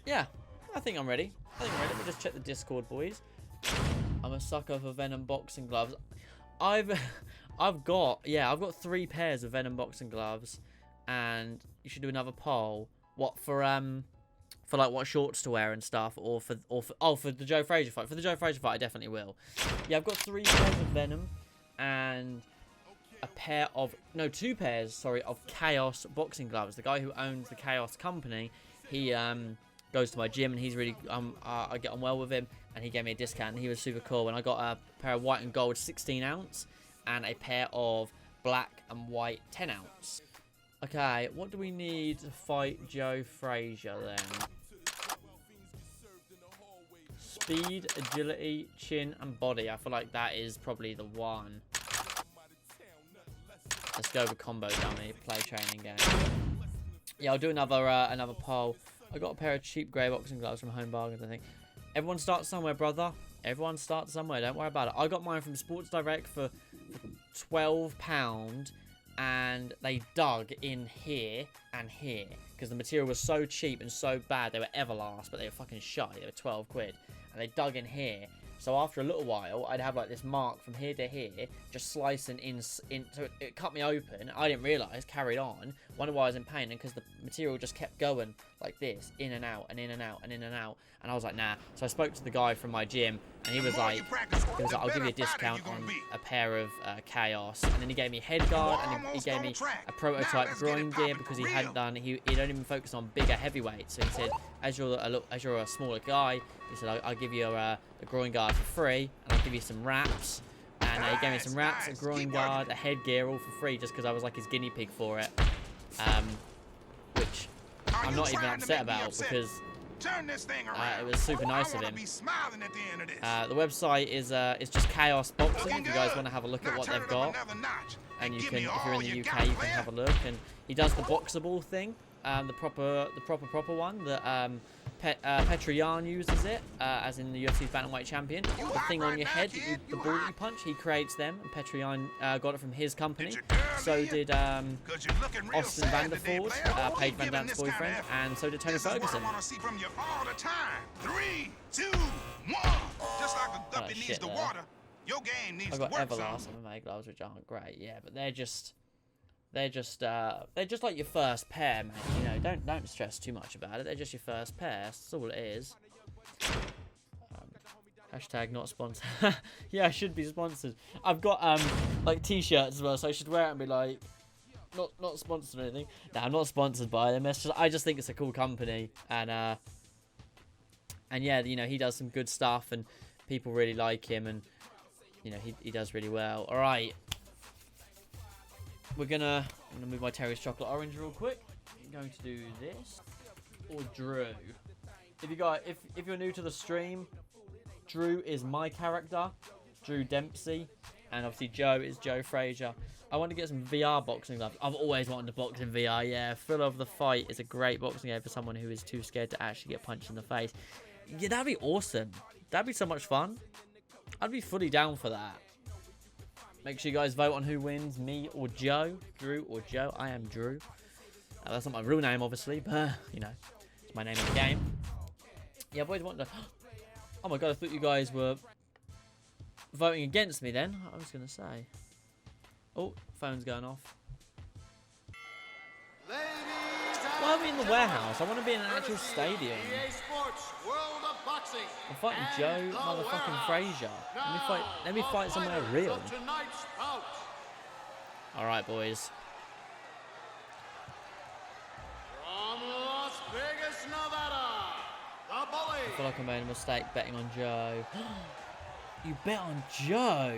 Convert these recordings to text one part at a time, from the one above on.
Yeah, I think I'm ready. Let me just check the Discord, boys. I'm a sucker for Venom boxing gloves. I've got 3 pairs of Venom boxing gloves, and you should do another poll. What for like what shorts to wear and stuff, or for the Joe Frazier fight. For the Joe Frazier fight, I definitely will. Yeah, I've got 3 pairs of Venom and a pair of 2 pairs, sorry, of Chaos boxing gloves. The guy who owns the Chaos company, he goes to my gym, and he's really I get on well with him, and he gave me a discount, and he was super cool. And I got a pair of white and gold 16 ounce and a pair of black and white 10 ounce. Okay, what do we need to fight Joe Frazier then? Speed, agility, chin, and body. I feel like that is probably the one. Let's go with combo dummy, play training game. Yeah, I'll do another poll. I got a pair of cheap grey boxing gloves from Home Bargains, I think. Everyone starts somewhere, brother. Everyone starts somewhere. Don't worry about it. I got mine from Sports Direct for £12, and they dug in here and here because the material was so cheap and so bad. They were Everlast, but they were fucking shite. They were 12 quid, and they dug in here. So after a little while, I'd have like this mark from here to here, just slicing in so it cut me open. I didn't realise, carried on, wondered why I was in pain, and because the material just kept going like this, in and out, and in and out, and in and out, and I was like, nah. So I spoke to the guy from my gym, and he was like, I'll give you a discount on a pair of Chaos, and then he gave me head guard, and he gave me a prototype groin gear because he'd only been focused on bigger heavyweights. So he said, as you're a smaller guy, he said, I'll give you the groin guard for free, and I'll give you some wraps. And he gave me some wraps, a groin guard, a headgear, all for free, just because I was like his guinea pig for it. Which I'm not even upset about, because it was super nice of him. The website is just Chaos Boxing, if you guys want to have a look at what they've got. And you can, if you're in the UK, you can have a look. And he does the boxable thing, the proper one that Petroyan uses it, as in the UFC's bantamweight champion. The thing on your head, the ball that you punch, he creates them, and Petroyan got it from his company. So did Austin Vanderford, Paige Van Dant's boyfriend, and so did Tony Ferguson. Oh shit, I got Everlast MMA gloves, which aren't great, yeah, but they're just like your first pair, mate. You know, don't stress too much about it. They're just your first pair. That's all it is. Hashtag not sponsored. Yeah, I should be sponsored. I've got like t-shirts as well, so I should wear it and be like, not sponsored or anything. No, I'm not sponsored by them. I just think it's a cool company, and yeah, you know, he does some good stuff, and people really like him, and you know, he does really well. All right. I'm gonna move my Terry's chocolate orange real quick. I'm going to do this or Drew. If you're new to the stream, Drew is my character, Drew Dempsey, and obviously Joe is Joe Frazier. I want to get some VR boxing gloves. I've always wanted to box in VR. Yeah, Full of the Fight is a great boxing game for someone who is too scared to actually get punched in the face. Yeah, that'd be awesome. That'd be so much fun. I'd be fully down for that. Make sure you guys vote on who wins, me or Joe. Drew or Joe. I am Drew. That's not my real name, obviously, but, you know, it's my name in the game. Yeah, I've always wanted to... Oh my god, I thought you guys were voting against me then. I was going to say. Oh, phone's going off. Why are we in the warehouse? I want to be in an actual stadium. I'm fighting Joe motherfucking Frazier. Let me fight somewhere real. Alright, boys. I feel like I made a mistake betting on Joe. You bet on Joe?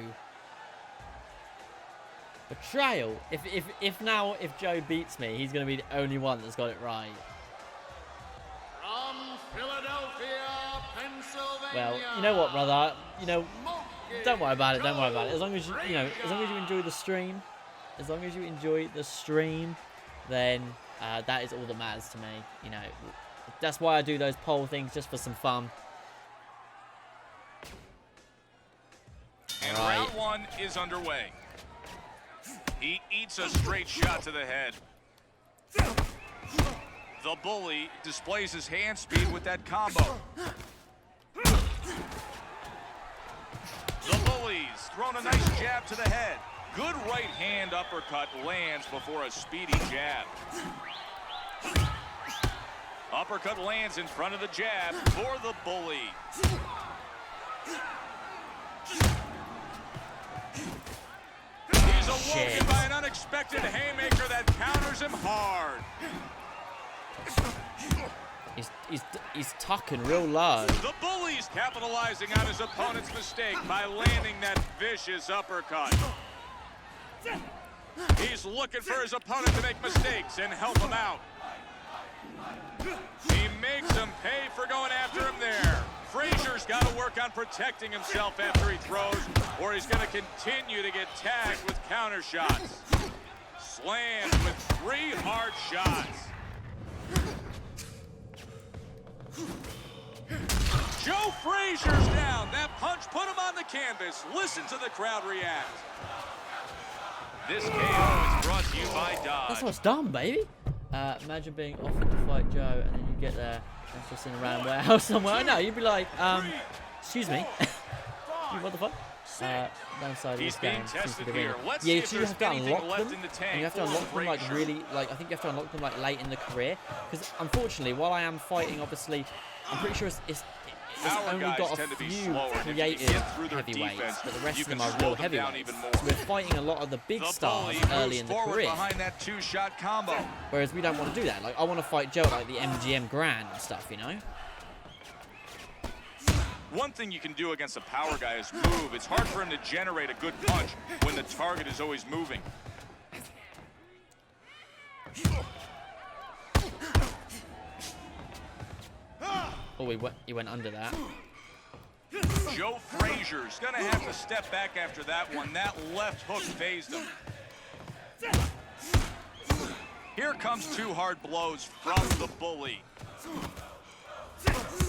Betrayal. If Joe beats me, he's going to be the only one that's got it right. From Philadelphia, Pennsylvania. Well, you know what, brother? You know, don't worry about it. Don't worry about it. As long as as long as you enjoy the stream, then that is all that matters to me. You know, that's why I do those poll things, just for some fun. And round one is underway. He eats a straight shot to the head. The bully displays his hand speed with that combo. The bully's thrown a nice jab to the head. Good right hand uppercut lands before a speedy jab. Uppercut lands in front of the jab for the bully. He's awoken by an unexpected haymaker that counters him hard. He's tucking real low. The bully's capitalizing on his opponent's mistake by landing that vicious uppercut. He's looking for his opponent to make mistakes and help him out. He makes him pay for going after him there. Frazier's got to work on protecting himself after he throws, or he's going to continue to get tagged with counter shots. Slammed with 3 hard shots. Joe Frazier's down. That punch put him on the canvas. Listen to the crowd react. This KO is brought to you by Dodge. That's what's done, baby. Imagine being offered to fight Joe, and then you get there, and it's just in a random warehouse somewhere. I know, you'd be like, excuse me. What the fuck? Downside of He's this being game. tested here. Let's Yeah, see you if two there's have to anything unlock left them, in the and tank you have to for unlock them like Frazier. really, like I think you have to unlock them like late in the career. Because unfortunately, while I am fighting, obviously, I'm pretty sure it's Our only guys got a tend to be few slower, and if you creative get through their heavyweights, defense, but the rest you of them can are slow real them down heavyweights. even more. So we're fighting a lot of the big The stars bully early moves in the forward career. behind that 2-shot combo. Whereas we don't want to do that. Like, I want to fight Joe at, like, the MGM Grand and stuff, you know? One thing you can do against a power guy is move. It's hard for him to generate a good punch when the target is always moving. Oh, he went under that. Joe Frazier's gonna have to step back after that one. That left hook phased him. Here comes 2 hard blows from the bully.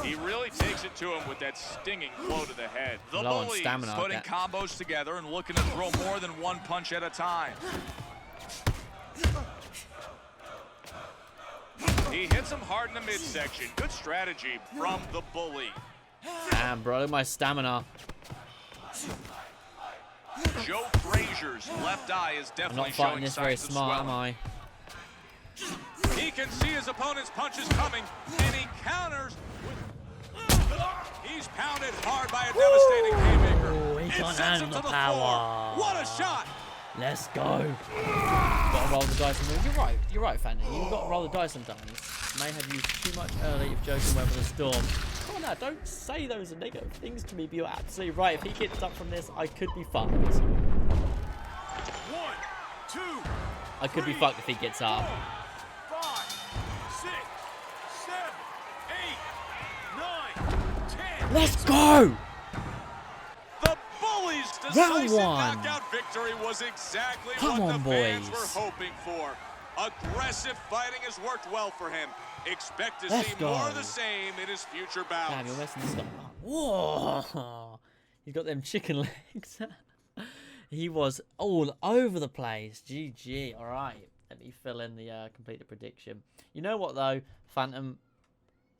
He really takes it to him with that stinging blow to the head. The Low on bully's stamina, putting combos together and looking to throw more than 1 punch at a time. He hits him hard in the midsection. Good strategy from the bully. Damn, bro, look at my stamina. Joe Frazier's left eye is I'm definitely not fighting showing this very signs of smart, am swelling. I? He can see his opponent's punches coming, and he counters. He's pounded hard by a devastating haymaker. He It can't sends him handle to the the power. floor. What a shot! Let's go. Gotta roll the dice. You're right, Fanny. You've got to roll the dice sometimes. May have used too much early if Joe can weather the storm. Come on now, don't say those negative things to me, but you're absolutely right. If he gets up from this, I could be fucked. 1, 2, I could be fucked if he gets up. 5, 6, 7, 8, 9, 10. Let's go! The bully's Round decisive 1. knockout victory was exactly Come what on, the fans boys. were hoping for. Aggressive fighting has worked well for him. Expect to Let's see go. more of the same in his future bouts. Damn, you're messing this up. Whoa! He's got them chicken legs. He was all over the place. GG. All right. Let me fill in the completed prediction. You know what, though? Phantom,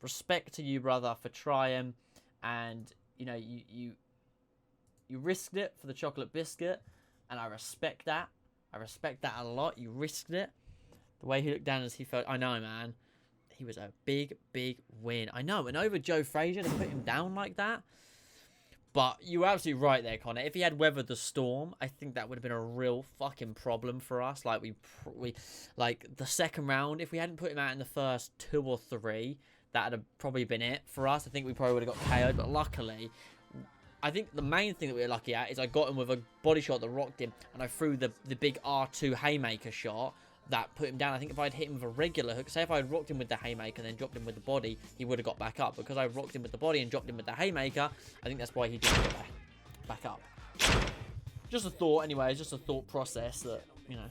respect to you, brother, for trying. And, you know, you risked it for the chocolate biscuit. And I respect that. I respect that a lot. You risked it. The way he looked down as he felt, I know, man. He was a big, big win. I know. And over Joe Frazier to put him down like that. But you were absolutely right there, Connor. If he had weathered the storm, I think that would have been a real fucking problem for us. Like, we like, the second round, if we hadn't put him out in the first 2 or 3, that would have probably been it for us. I think we probably would have got KO'd. But luckily, I think the main thing that we were lucky at is I got him with a body shot that rocked him. And I threw the big R2 haymaker shot that put him down. I think if I'd hit him with a regular hook, say if I had rocked him with the haymaker and then dropped him with the body, he would have got back up. Because I rocked him with the body and dropped him with the haymaker, I think that's why he didn't get back up. Just a thought, anyway. It's just a thought process that, you know.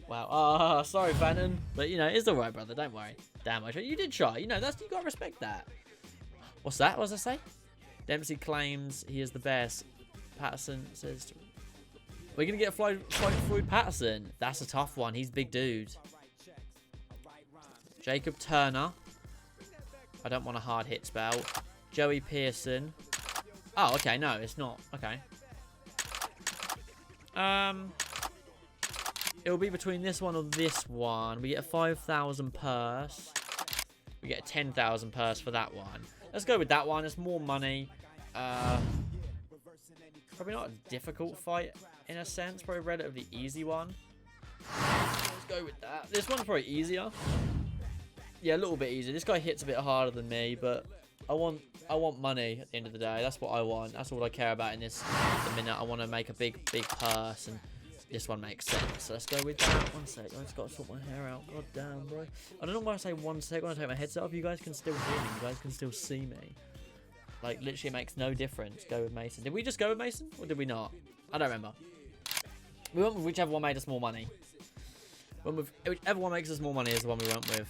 Wow. Sorry, Bannon. But, you know, it's alright, brother. Don't worry. Damn, I tried. You did try. You know, you gotta respect that. What's that? What does I say? Dempsey claims he is the best. Patterson says... We're going to get Floyd Patterson. That's a tough one. He's a big dude. Jacob Turner. I don't want a hard hit spell. Joey Pearson. Oh, okay. No, it's not. Okay. It'll be between this one or this one. We get a 5,000 purse. We get a 10,000 purse for that one. Let's go with that one. It's more money. Probably not a difficult fight in a sense. Probably a relatively easy one. Let's go with that. This one's probably easier. Yeah, a little bit easier. This guy hits a bit harder than me, but I want money at the end of the day. That's what I want. That's all I care about in this at the minute. I want to make a big purse, and this one makes sense. So let's go with that. 1 sec. I just got to sort my hair out. God damn, bro. I don't know why I say 1 sec when I take my headset off. You guys can still hear me. You guys can still see me. Like, literally, it makes no difference. Go with Mason. Did we just go with Mason? Or did we not? I don't remember. We went with whichever one made us more money. Whichever one makes us more money is the one we went with.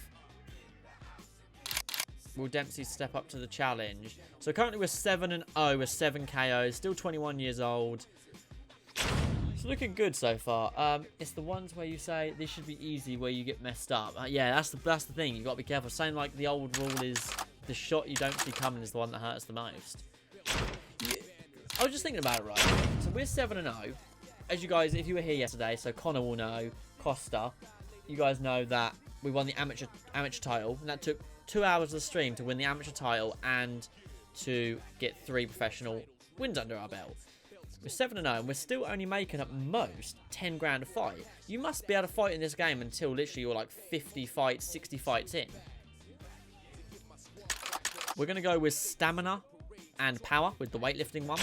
Will Dempsey step up to the challenge? So currently we're 7-0 with 7 KOs. Still 21 years old. It's looking good so far. It's the ones where you say this should be easy where you get messed up. Yeah, that's the thing. You got to be careful. Saying like the old rule is the shot you don't see coming is the one that hurts the most. I was just thinking about it, right? So we're 7-0. As you guys, if you were here yesterday, so Connor will know, Costa, you guys know that we won the amateur title, and that took 2 hours of the stream to win the amateur title and to get 3 professional wins under our belt. We're 7-0 and we're still only making at most 10 grand a fight. You must be able to fight in this game until literally you're like 50 fights, 60 fights in. We're going to go with stamina and power with the weightlifting one.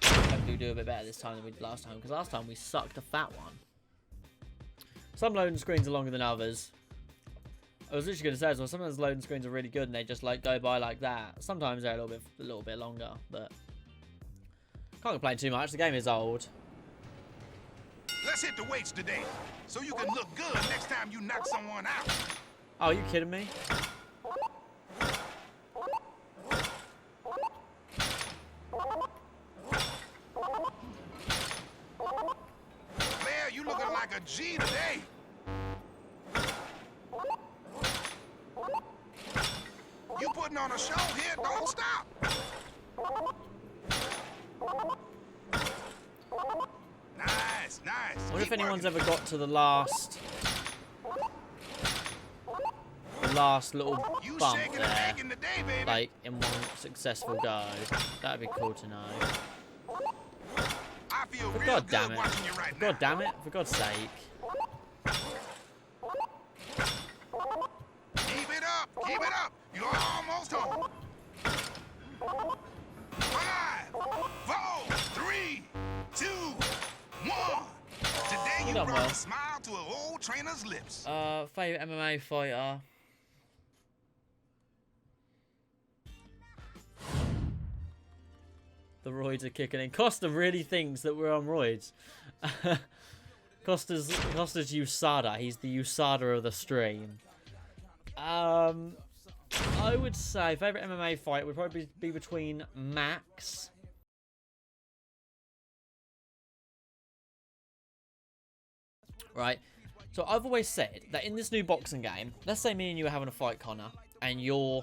Hopefully we do a bit better this time than we did last time, because last time we sucked a fat one. Some loading screens are longer than others. I was literally going to say as well, sometimes loading screens are really good and they just like go by like that. Sometimes they're a little bit longer, but can't complain too much. The game is old. Let's hit the weights today, so you can look good next time you knock someone out. Oh, are you kidding me? Blair, you looking like a G today. You putting on a show here, don't stop. Nice, nice. I wonder if anyone's ever got to the last little bump there, like in one successful go. That'd be cool to know. I feel For real God damn good it. watching you right For God now. damn it. For God's sake. Keep it up, keep it up. You're almost home. 5, 4, 3, 2, 1. Today you Done brought well. a smile to an old trainer's lips. Favorite MMA fighter. The roids are kicking in. Costa really thinks that we're on roids. Costa's USADA. He's the USADA of the stream. I would say favorite MMA fight would probably be between Max. Right. So I've always said that in this new boxing game, let's say me and you are having a fight, Connor, and you're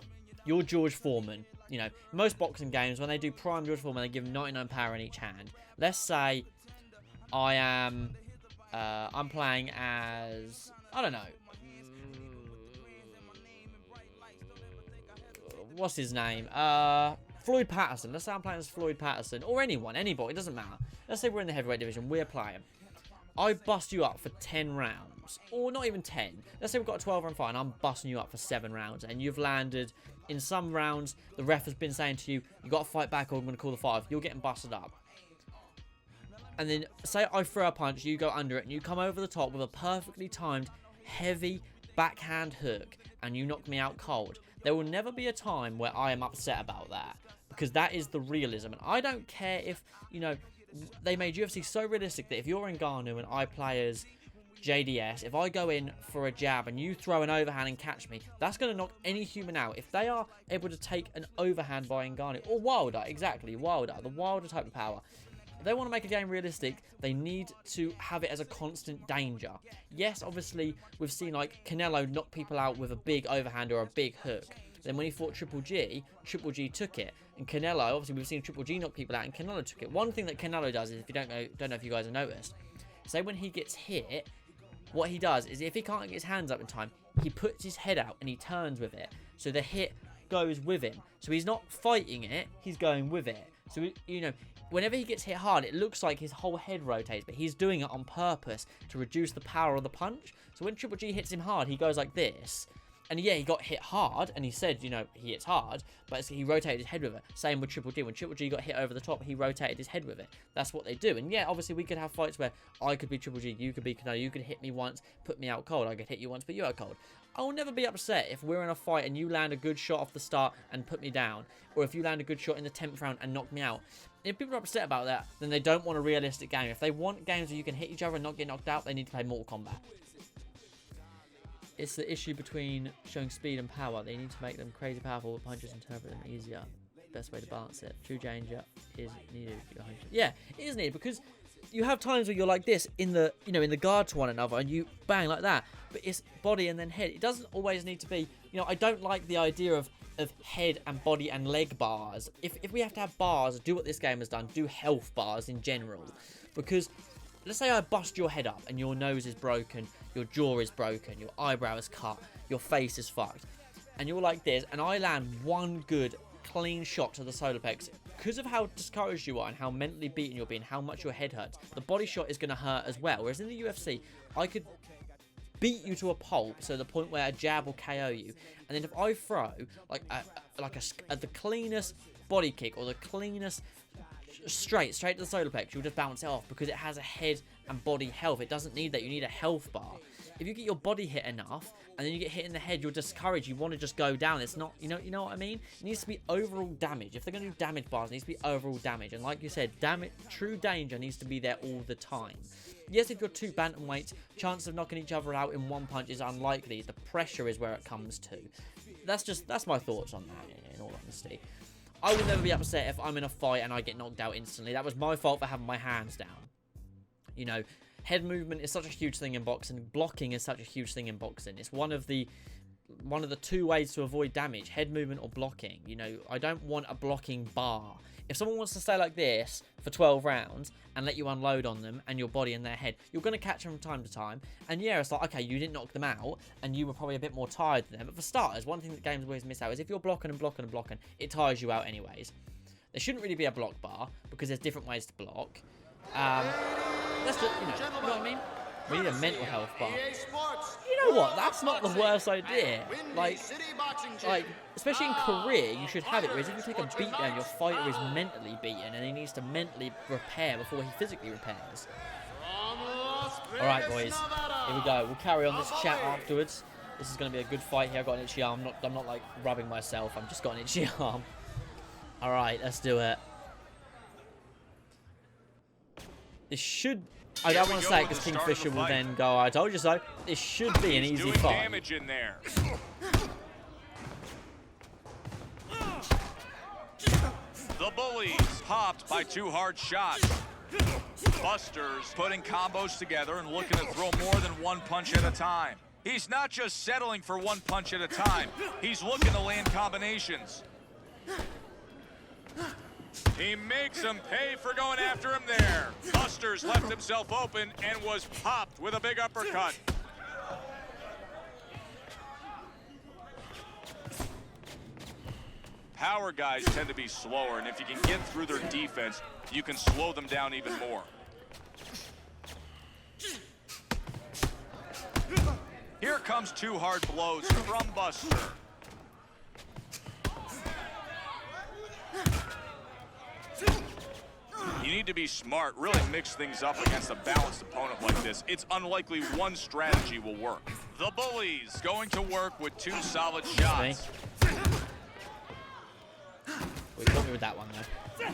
George Foreman. You know, most boxing games, when they do prime George Foreman, they give him 99 power in each hand. Let's say I am, I'm playing as, I don't know, what's his name? Floyd Patterson. Let's say I'm playing as Floyd Patterson, or anybody, it doesn't matter. Let's say we're in the heavyweight division, we're playing. I bust you up for 10 rounds, or not even 10. Let's say we've got a 12-round fight and I'm busting you up for 7 rounds, and you've landed in some rounds, the ref has been saying to you, you got to fight back or I'm going to call the 5. You're getting busted up. And then say I throw a punch, you go under it, and you come over the top with a perfectly timed, heavy backhand hook, and you knock me out cold. There will never be a time where I am upset about that, because that is the realism. And I don't care if, you know, they made UFC so realistic that if you're in Ngannou and I play as JDS, if I go in for a jab and you throw an overhand and catch me, that's going to knock any human out. If they are able to take an overhand by Ngannou, or Wilder, exactly, Wilder, the Wilder type of power. if they want to make a game realistic, they need to have it as a constant danger. Yes, obviously, we've seen like Canelo knock people out with a big overhand or a big hook. Then when he fought Triple G took it. And Canelo, obviously we've seen Triple G knock people out and Canelo took it. One thing that Canelo does is, if you don't know if you guys have noticed, say when he gets hit, what he does is if he can't get his hands up in time, he puts his head out and he turns with it. So the hit goes with him. So he's not fighting it, he's going with it. So, you know, whenever he gets hit hard, it looks like his whole head rotates, but he's doing it on purpose to reduce the power of the punch. So when Triple G hits him hard, he goes like this. And yeah, he got hit hard, and he said, you know, he hits hard, but he rotated his head with it. Same with Triple G. When Triple G got hit over the top, he rotated his head with it. That's what they do. And yeah, obviously we could have fights where I could be Triple G, you could be Canelo, you could hit me once, put me out cold. I could hit you once, put you out cold. I will never be upset if we're in a fight and you land a good shot off the start and put me down. Or if you land a good shot in the 10th round and knock me out. If people are upset about that, then they don't want a realistic game. If they want games where you can hit each other and not get knocked out, they need to play Mortal Kombat. It's the issue between showing speed and power. They need to make them crazy powerful with punches and interpret them easier. Best way to balance it. True danger is needed. Yeah, it is needed because you have times where you're like this in the, you know, in the guard to one another and you bang like that. But it's body and then head. It doesn't always need to be, you know, I don't like the idea of head and body and leg bars. If we have to have bars, do what this game has done. Do health bars in general. Because let's say I bust your head up and your nose is broken, your jaw is broken, your eyebrow is cut, your face is fucked, and you're like this, and I land one good, clean shot to the solar plex. Because of how discouraged you are and how mentally beaten you'll be and how much your head hurts, the body shot is going to hurt as well. Whereas in the UFC, I could beat you to a pulp, so the point where a jab will KO you, and then if I throw like the cleanest body kick or the cleanest straight to the solar plex, you'll just bounce it off because it has a head and body health. It doesn't need that. You need a health bar. If you get your body hit enough and then you get hit in the head, you're discouraged. You want to just go down. It's not, you know what I mean? It needs to be overall damage. If they're going to do damage bars, it needs to be overall damage. And like you said, true danger needs to be there all the time. Yes, if you're two bantamweights, chance of knocking each other out in one punch is unlikely. The pressure is where it comes to. That's my thoughts on that, in all honesty. I will never be upset if I'm in a fight and I get knocked out instantly. That was my fault for having my hands down. You know, head movement is such a huge thing in boxing. Blocking is such a huge thing in boxing. It's one of the two ways to avoid damage, head movement or blocking. You know, I don't want a blocking bar. If someone wants to stay like this for 12 rounds and let you unload on them and your body and their head, you're going to catch them from time to time. And yeah, it's like, okay, you didn't knock them out and you were probably a bit more tired than them. But for starters, one thing that games always miss out is if you're blocking and blocking and blocking, it tires you out anyways. There shouldn't really be a block bar because there's different ways to block. That's just, you know what I mean? We need a mental health bar. You know what? That's not the worst idea. Like, especially in Korea, you should have it. Whereas if you take a beat down, your fighter is mentally beaten and he needs to mentally repair before he physically repairs. Alright, boys. Here we go. We'll carry on this chat afterwards. This is going to be a good fight here. I've got an itchy arm. I'm not like rubbing myself. I've just got an itchy arm. Alright, let's do it. This should... I don't want to say it because Kingfisher will then go, I told you so. This should be an easy fight. Damage in there. The bullies popped by 2 hard shots. Buster's putting combos together and looking to throw more than one punch at a time. He's not just settling for one punch at a time. He's looking to land combinations. He makes him pay for going after him there. Buster's left himself open and was popped with a big uppercut. Power guys tend to be slower, and if you can get through their defense, you can slow them down even more. Here comes 2 hard blows from Buster. You need to be smart, really mix things up against a balanced opponent like this. It's unlikely one strategy will work. The bullies going to work with 2 solid shots. We got me with that one, though.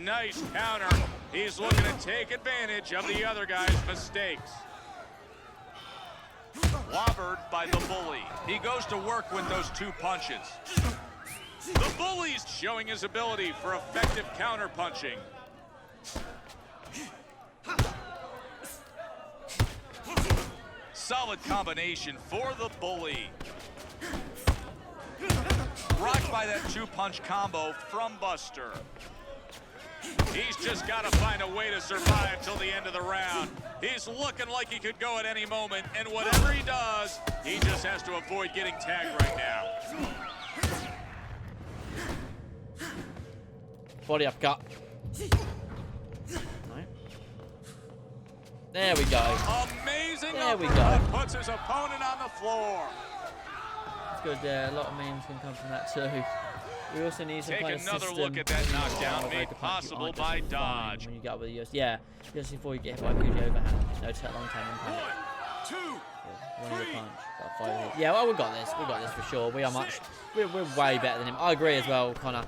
Nice counter. He's looking to take advantage of the other guy's mistakes. Clobbered by the bully. He goes to work with those 2 punches. The bully's showing his ability for effective counter punching. solid combination for the Bully. Rocked by that two-punch combo from Buster. He's just got to find a way to survive till the end of the round. He's looking like he could go at any moment, and whatever he does, he just has to avoid getting tagged right now. Body uppercut. Right. There we go. Amazing There we uppercut go. puts his opponent on the floor. It's good. A lot of memes can come from that too. We also need some Take kind of another system. look at that knockdown where made the punch you possible aren't by just dodge. When you get up with the US. Yeah, just before you get hit by a Fuji overhand. No long time impact. 1, 2, One of the punch. About 5 hits. Yeah, well, we got this. We got this for sure. We are much. We're way better than him. I agree as well, Connor.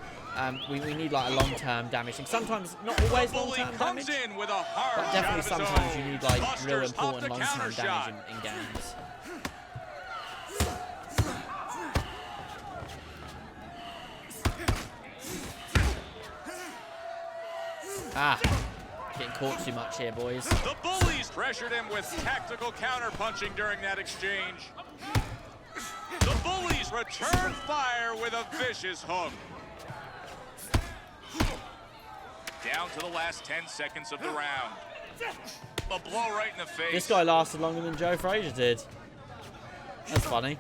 We need like a long-term damage thing. Sometimes, not always long-term damage, in with a hard but definitely shot of his sometimes own. you need like real Buster's popped important the long-term counter damage shot. in games. Ah, getting caught too much here, boys. The Bullies pressured him with tactical counter-punching during that exchange. The Bullies return fire with a vicious hook. Down to the last 10 seconds of the round. A blow right in the face. This guy lasted longer than Joe Frazier did. That's funny.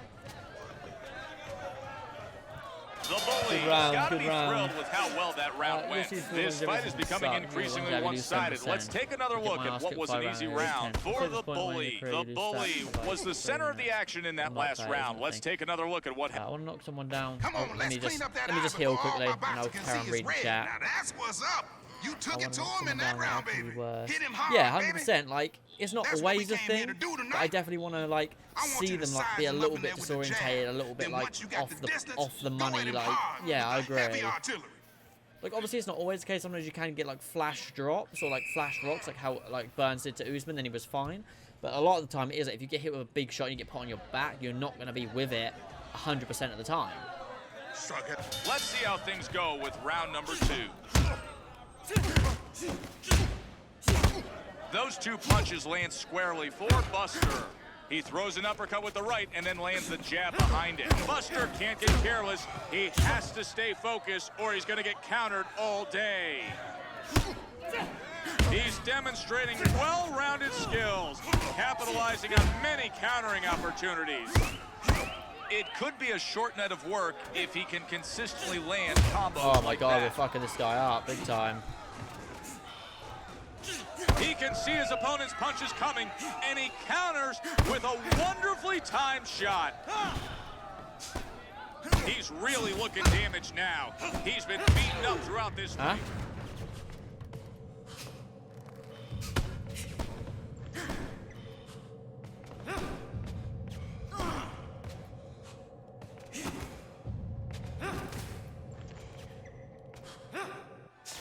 The Bullies Good round, gotta good be round. thrilled with how well that round went. This fight is becoming increasingly one-sided. Let's take another look at what was an easy round for the Bully. The Bully was the center of the action in that last round. Let's take another look at what I want to knock someone down. Come on, let let's clean up that me just eye heal before all quickly, my and I'll boxer can carry on see reading is red. chat. Now that's what's up. You took I it to wanna knock him in someone that down round, that baby. actually works. Hit him hard, Yeah, baby. 100%. Like, it's not That's what always we a came here thing, to do but I tonight. definitely want to like I want see you to them like size be a him little up in bit there with the jab. disorientated, a little bit Then like once you got the distance, off the go money. at him Like, hard yeah, I with the heavy agree. artillery. Like, obviously, it's not always the case. Sometimes you can get like flash drops or like flash rocks, like how like Burns did to Usman, then he was fine. But a lot of the time, it is like, if you get hit with a big shot and you get put on your back, you're not going to be with it 100% of the time. Suck it. Let's see how things go with round number 2. Those two punches land squarely for Buster. He throws an uppercut with the right and then lands the jab behind it. Buster can't get careless. He has to stay focused or he's going to get countered all day. He's demonstrating well-rounded skills, capitalizing on many countering opportunities. It could be a short night of work if he can consistently land combos Oh my like god, that. we're fucking this guy up big time. He can see his opponent's punches coming, and he counters with a wonderfully timed shot. He's really looking damaged now. He's been beaten up throughout this Huh? fight.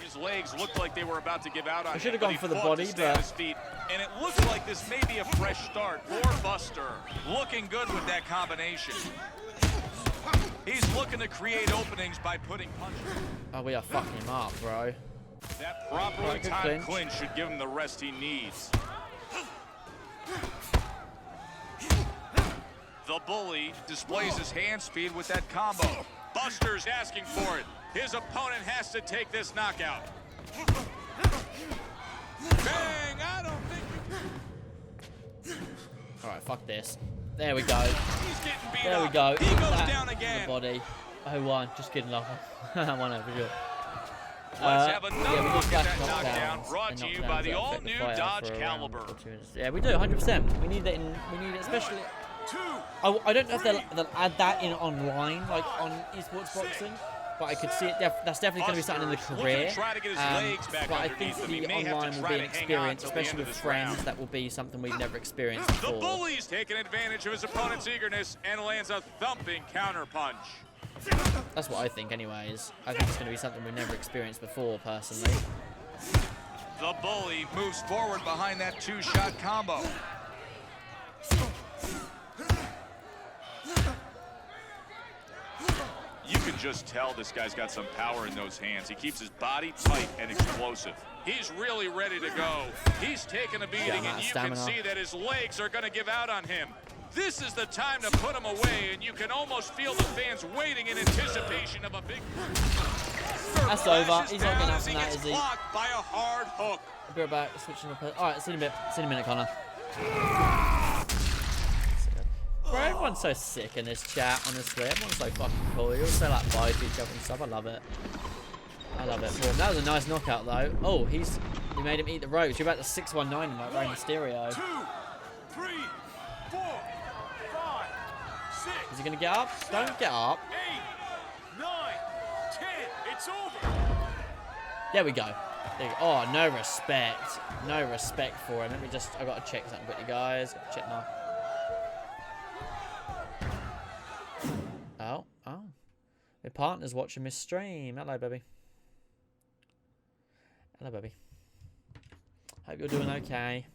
His legs looked like they were about to give out on him. I should have but gone he for the fought body, to stay on but- his feet, and it looks like this may be a fresh start for Buster. Looking good with that combination. He's looking to create openings by putting punches. Oh, we are fucking him up, bro. That properly Right, good timed clinch. clinch should give him the rest he needs. The Bully displays his hand speed with that combo. Buster's asking for it. His opponent has to take this knockout. Bang! I don't think Alright, fuck this. There we go. he's getting beat There we up. go. He goes That down on again. the body. 0-1. Just kidding, love. 1-0 for sure. Let's have another yeah, we look did at flash that knockdown, knockdowns brought and to you knockdowns by the that affect all-new fight Dodge for a round Caliber. or 2 minutes. Yeah, we do, 100%. We need it in, we need it especially. I don't know if they'll add that in online, like on esports boxing, but I could see it. That's definitely going to be something in the Buster's career. looking to try to get his legs back But I think underneath him. He the may have to online will try be to an hang on experience, till the end especially of with this friends. round. That will be something we've never experienced The before. Bully's taking advantage of his opponent's eagerness and lands a thumping counterpunch. That's what I think, anyways. I think it's going to be something we've never experienced before, personally. The Bully moves forward behind that two-shot combo. You can can just tell this guy's got some power in those hands. He keeps his body tight and explosive. He's really ready to go. He's taking a beating, and you can see that his legs are going to give out on him. This is the time to put him away, and you can almost feel the fans waiting in anticipation of a big... That's over. He's not going to have that, is he? By a hard hook. I'll be right back. Switching up. All right, see you in a bit. See you in a minute, Connor. Bro, everyone's so sick in this chat, honestly. Everyone's so fucking cool. You all say like bye to each other and stuff. I love it. I love it. Boom. That was a nice knockout, though. Oh, he made him eat the ropes. You're about to 619 him like Rey Mysterio. 2, 3, 4, 5, 6. Is he going to get up? Don't get up. 8, 9, 10. It's over. There we go. There you go. Oh, no respect. No respect for him. Let me just... I got to check something quickly, guys. Got to check now. Oh. My partner's watching my stream. Hello, baby. Hello, baby. Hope you're doing okay.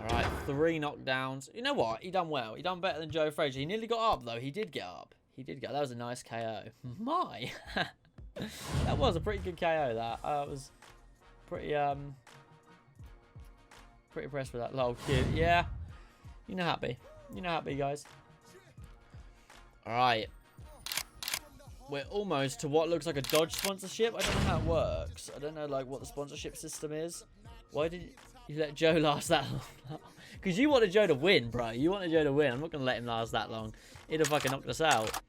Alright, 3 knockdowns. You know what? He done well. He done better than Joe Frazier. He nearly got up, though. He did get up. He did get up. That was a nice KO. My! That was a pretty good KO, that. I was pretty impressed with that. Lol, cute. Yeah. You're not happy. You're not happy, guys. Alright. We're almost to what looks like a Dodge sponsorship. I don't know how it works. I don't know like what the sponsorship system is. Why did you let Joe last that long? Because you wanted Joe to win, bro. You wanted Joe to win. I'm not going to let him last that long. He'd have fucking knocked us out.